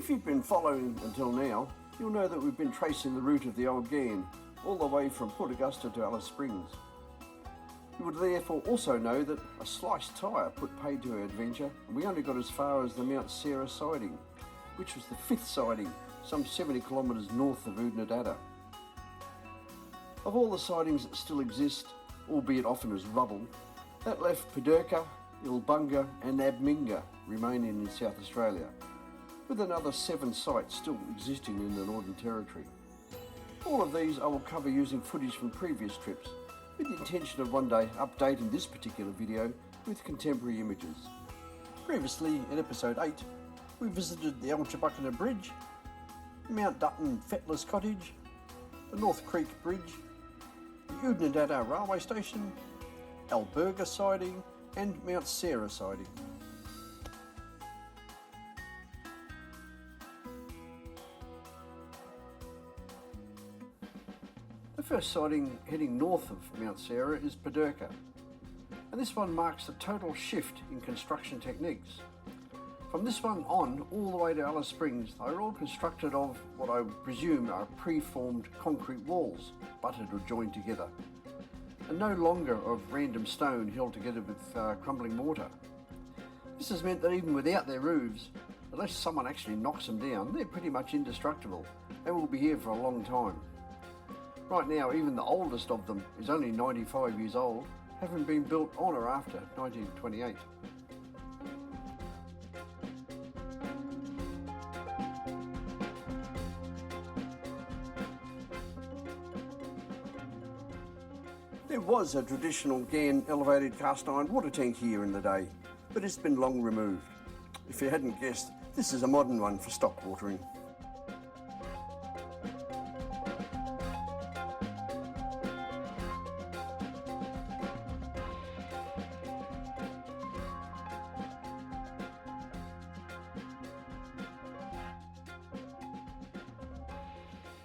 If you've been following until now, you'll know that we've been tracing the route of the Old Ghan all the way from Port Augusta to Alice Springs. You would therefore also know that a sliced tyre put paid to our adventure, and we only got as far as the Mount Sarah siding, which was the 5th siding, some 70 kilometres north of Oodnadatta. Of all the sidings that still exist, albeit often as rubble, that left Pedirka, Bundooma and Abminga remaining in South Australia, with another 7 sites still existing in the Northern Territory. All of these I will cover using footage from previous trips, with the intention of one day updating this particular video with contemporary images. Previously, in episode 8, we visited the Alchabuckina Bridge, Mount Dutton Fettler's Cottage, the North Creek Bridge, the Oodnadatta Railway Station, Abminga Siding and Mount Sarah Siding. The first siding heading north of Mount Sarah is Pedirka, and this one marks a total shift in construction techniques. From this one on, all the way to Alice Springs, they are all constructed of what I presume are pre-formed concrete walls, butted or joined together, and no longer of random stone held together with crumbling mortar. This has meant that even without their roofs, unless someone actually knocks them down, they're pretty much indestructible and will be here for a long time. Right now, even the oldest of them is only 95 years old, having been built on or after 1928. There was a traditional Ghan elevated cast iron water tank here in the day, but it's been long removed. If you hadn't guessed, this is a modern one for stock watering.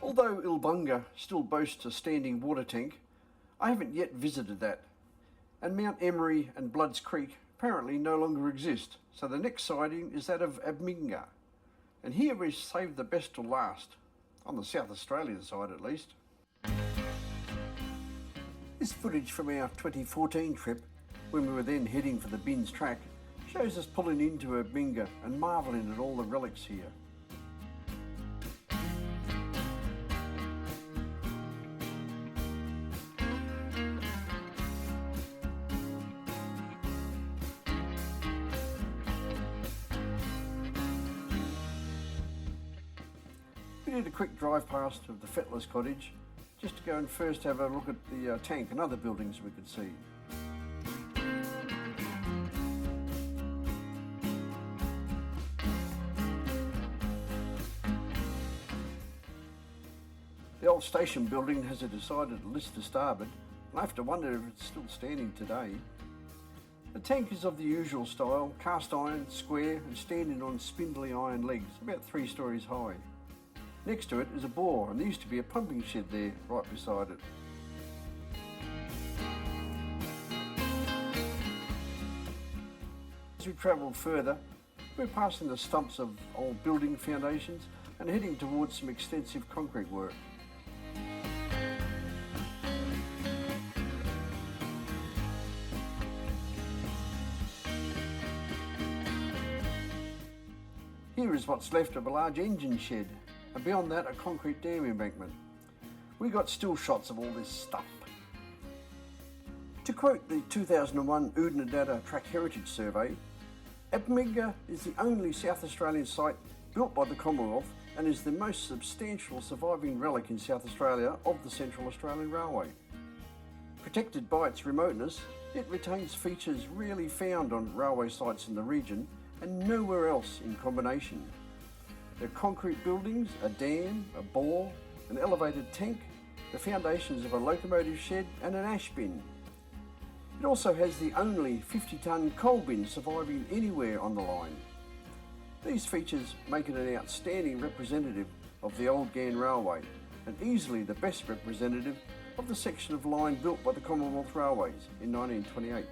Although Bundooma still boasts a standing water tank, I haven't yet visited that, and Mount Emery and Bloods Creek apparently no longer exist, so the next siding is that of Abminga, and here we saved the best till last, on the South Australian side at least. This footage from our 2014 trip, when we were then heading for the Bins track, shows us pulling into Abminga and marvelling at all the relics here. We did a quick drive past of the Fettler's cottage, just to go and first have a look at the tank and other buildings we could see. The old station building has a decided list to starboard, and I have to wonder if it's still standing today. The tank is of the usual style, cast iron, square and standing on spindly iron legs, about 3 stories high. Next to it is a bore, and there used to be a pumping shed there right beside it. As we travelled further, we're passing the stumps of old building foundations and heading towards some extensive concrete work. Here is what's left of a large engine shed, and beyond that a concrete dam embankment. We got still shots of all this stuff. To quote the 2001 Oodnadatta Track Heritage Survey, Abminga is the only South Australian site built by the Commonwealth and is the most substantial surviving relic in South Australia of the Central Australian Railway. Protected by its remoteness, it retains features rarely found on railway sites in the region and nowhere else in combination. There are concrete buildings, a dam, a bore, an elevated tank, the foundations of a locomotive shed and an ash bin. It also has the only 50-tonne coal bin surviving anywhere on the line. These features make it an outstanding representative of the Old Ghan Railway and easily the best representative of the section of line built by the Commonwealth Railways in 1928.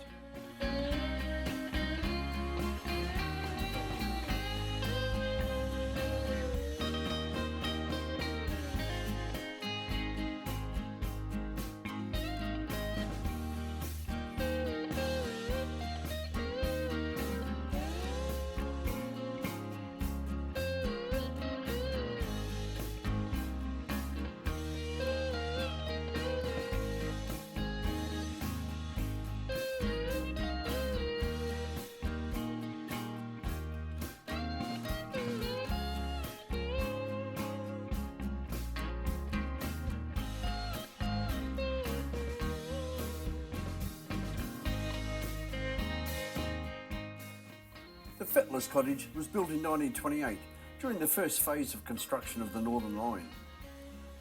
Fettler's Cottage was built in 1928 during the first phase of construction of the Northern Line.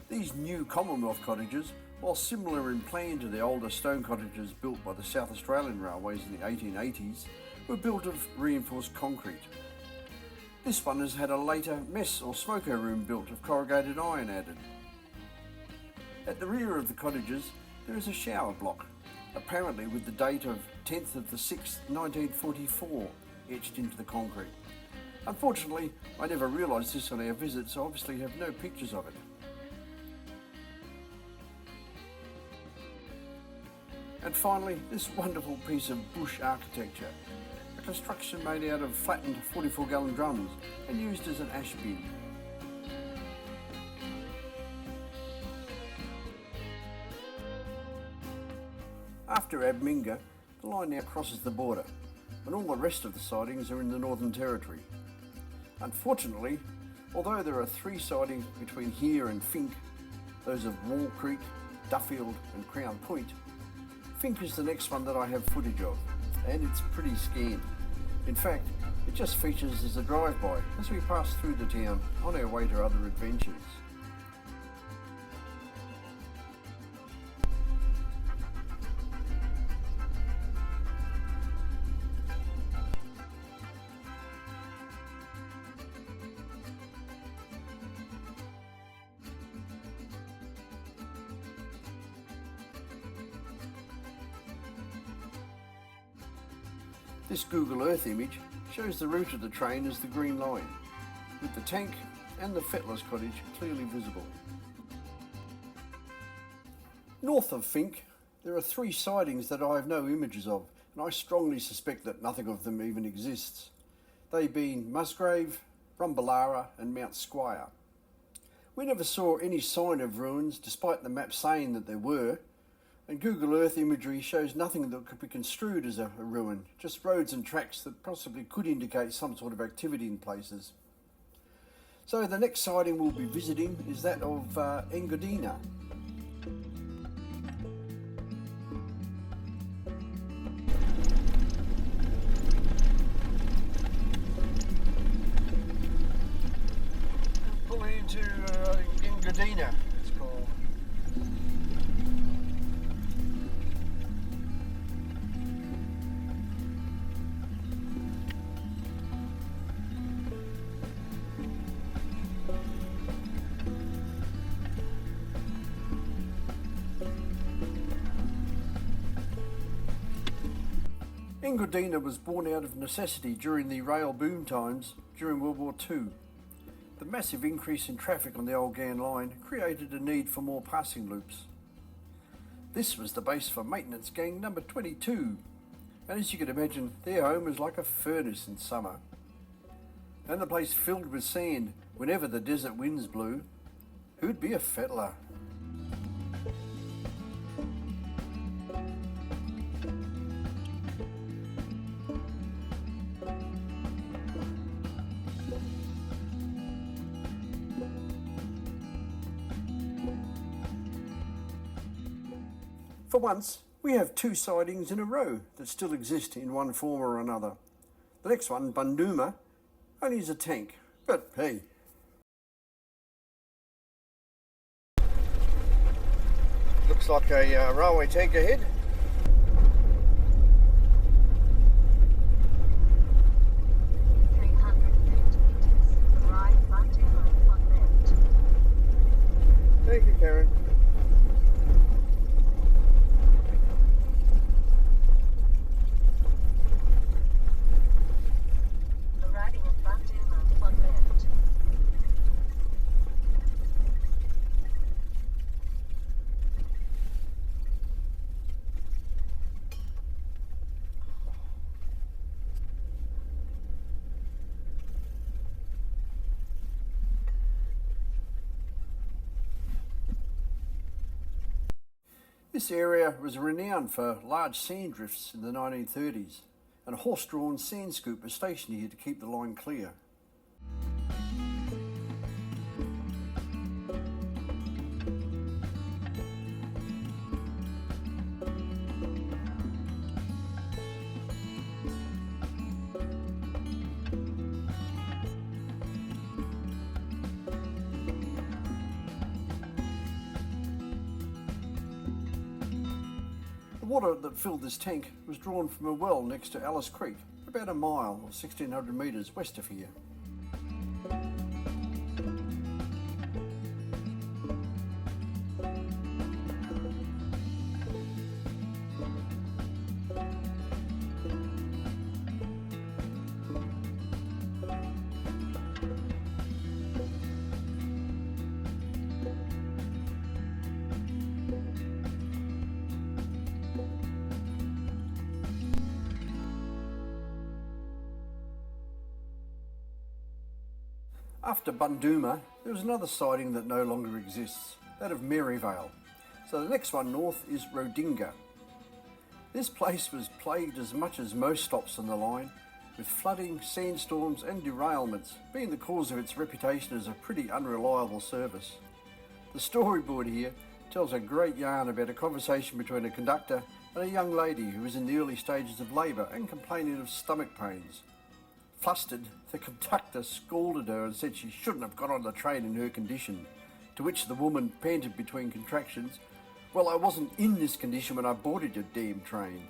These new Commonwealth cottages, while similar in plan to the older stone cottages built by the South Australian Railways in the 1880s, were built of reinforced concrete. This one has had a later mess or smoker room built of corrugated iron added. At the rear of the cottages there is a shower block, apparently with the date of 10th of the 6th, 1944 etched into the concrete. Unfortunately, I never realised this on our visit, so obviously have no pictures of it. And finally, this wonderful piece of bush architecture, a construction made out of flattened 44-gallon drums and used as an ash bin. After Abminga, the line now crosses the border, and all the rest of the sidings are in the Northern Territory. Unfortunately, although there are 3 sidings between here and Finke, those of Wall Creek, Duffield and Crown Point, Finke is the next one that I have footage of, and it's pretty scant. In fact, it just features as a drive-by as we pass through the town on our way to other adventures. This Google Earth image shows the route of the train as the green line, with the tank and the Fettler's cottage clearly visible. North of Finke, there are 3 sidings that I have no images of, and I strongly suspect that nothing of them even exists. They being Musgrave, Rumballara and Mount Squire. We never saw any sign of ruins, despite the map saying that there were, and Google Earth imagery shows nothing that could be construed as a ruin, just roads and tracks that possibly could indicate some sort of activity in places. So the next sighting we'll be visiting is that of Engoordina. Pulling into Engoordina, it's called. Engoordina was born out of necessity during the rail boom times during World War II. The massive increase in traffic on the Old Ghan line created a need for more passing loops. This was the base for maintenance gang number 22, and as you can imagine, their home was like a furnace in summer. And the place filled with sand whenever the desert winds blew. Who'd be a fettler? For once, we have 2 sidings in a row that still exist in one form or another. The next one, Bundooma, only is a tank, but hey. Looks like a railway tank ahead. Thank you, Karen. This area was renowned for large sand drifts in the 1930s, and a horse-drawn sand scoop was stationed here to keep the line clear. water that filled this tank was drawn from a well next to Alice Creek, about a mile or 1600 metres west of here. After Bundooma, there was another siding that no longer exists, that of Maryvale. So the next one north is Rodinga. This place was plagued as much as most stops on the line, with flooding, sandstorms and derailments being the cause of its reputation as a pretty unreliable service. The storyboard here tells a great yarn about a conversation between a conductor and a young lady who was in the early stages of labour and complaining of stomach pains. Flustered, the conductor scolded her and said she shouldn't have got on the train in her condition, to which the woman panted between contractions, "Well, I wasn't in this condition when I boarded your damn train."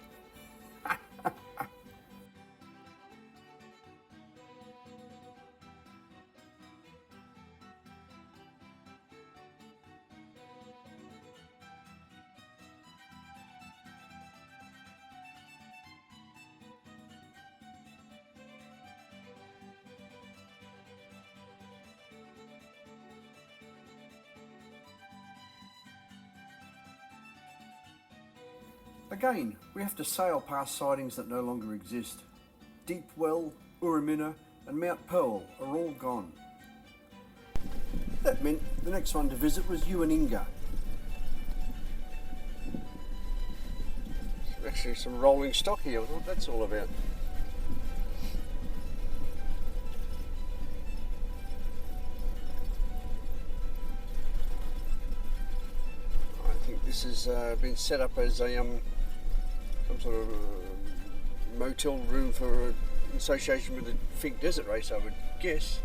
Again, we have to sail past sidings that no longer exist. Deep Well, Ewaninga and Mount Pearl are all gone. That meant the next one to visit was Ewaninga. Actually some rolling stock here, I thought that's all about. I think this has been set up as a some sort of motel room for an association with the Finke Desert Race, I would guess.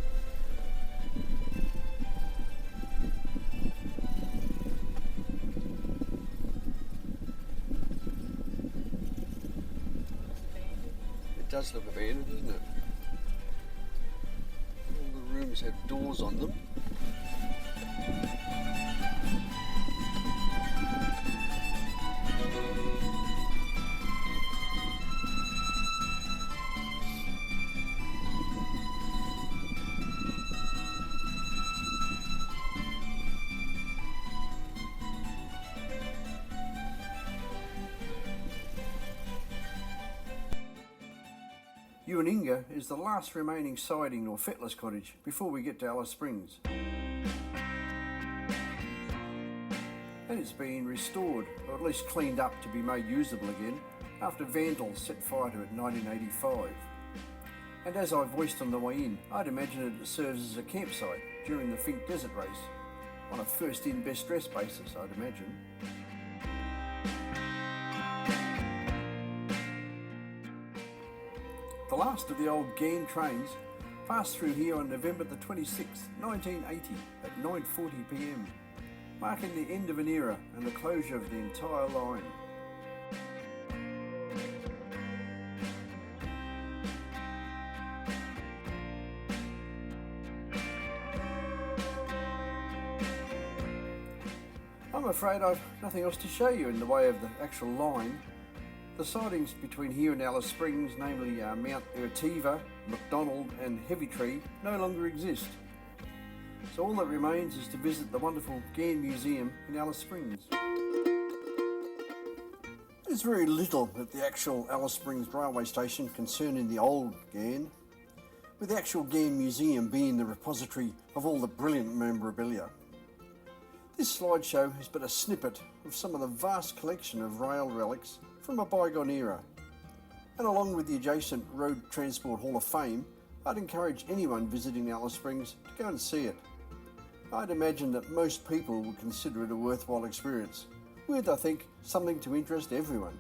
It does look abandoned, doesn't it? All the rooms have doors on them. Ewaninga is the last remaining siding or fettlers cottage before we get to Alice Springs. And it's been restored, or at least cleaned up to be made usable again, after vandals set fire to it in 1985. And as I voiced on the way in, I'd imagine that it serves as a campsite during the Finke Desert Race, on a first in best dressed basis, I'd imagine. The last of the Old Ghan trains passed through here on November the 26th, 1980 at 9:40 p.m, marking the end of an era and the closure of the entire line. I'm afraid I've nothing else to show you in the way of the actual line. The sidings between here and Alice Springs, namely Mount Ertiva, McDonald and Heavy Tree, no longer exist. So all that remains is to visit the wonderful Ghan Museum in Alice Springs. There's very little at the actual Alice Springs railway station concerning the Old Ghan, with the actual Ghan Museum being the repository of all the brilliant memorabilia. This slideshow is but a snippet of some of the vast collection of rail relics from a bygone era, and along with the adjacent Road Transport Hall of Fame, I'd encourage anyone visiting Alice Springs to go and see it. I'd imagine that most people would consider it a worthwhile experience, with, I think, something to interest everyone.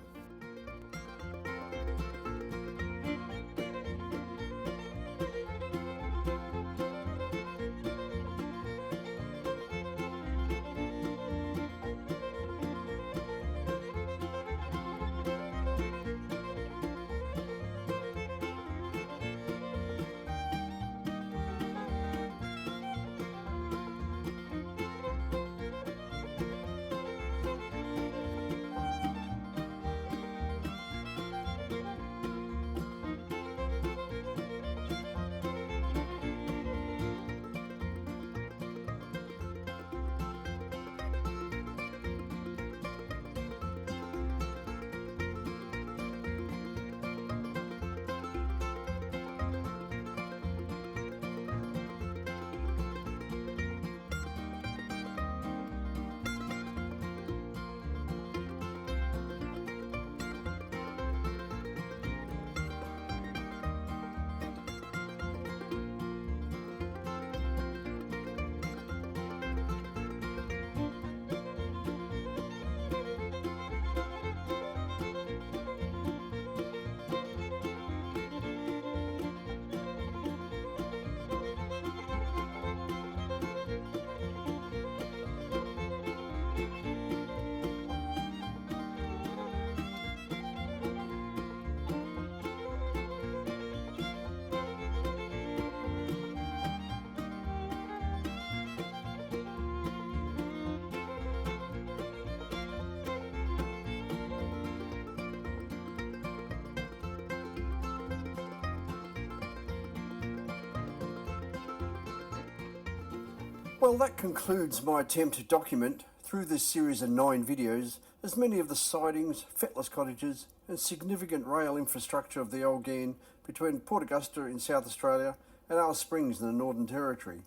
Well, that concludes my attempt to document, through this series of 9 videos, as many of the sidings, fettlers cottages and significant rail infrastructure of the Old Ghan between Port Augusta in South Australia and Alice Springs in the Northern Territory.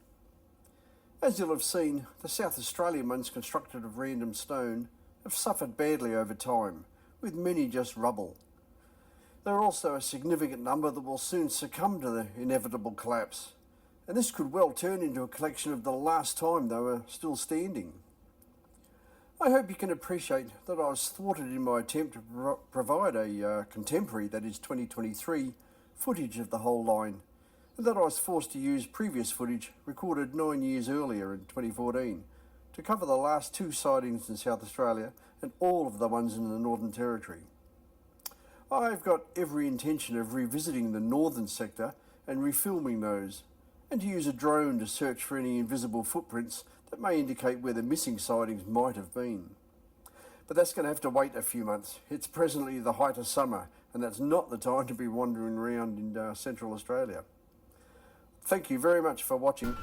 As you'll have seen, the South Australian ones constructed of random stone have suffered badly over time, with many just rubble. There are also a significant number that will soon succumb to the inevitable collapse, and this could well turn into a collection of the last time they were still standing. I hope you can appreciate that I was thwarted in my attempt to provide a contemporary, that is 2023, footage of the whole line, and that I was forced to use previous footage recorded 9 years earlier in 2014 to cover the last 2 sidings in South Australia and all of the ones in the Northern Territory. I've got every intention of revisiting the northern sector and refilming those, and to use a drone to search for any invisible footprints that may indicate where the missing sidings might have been. But that's going to have to wait a few months. It's presently the height of summer, and that's not the time to be wandering around in Central Australia. Thank you very much for watching.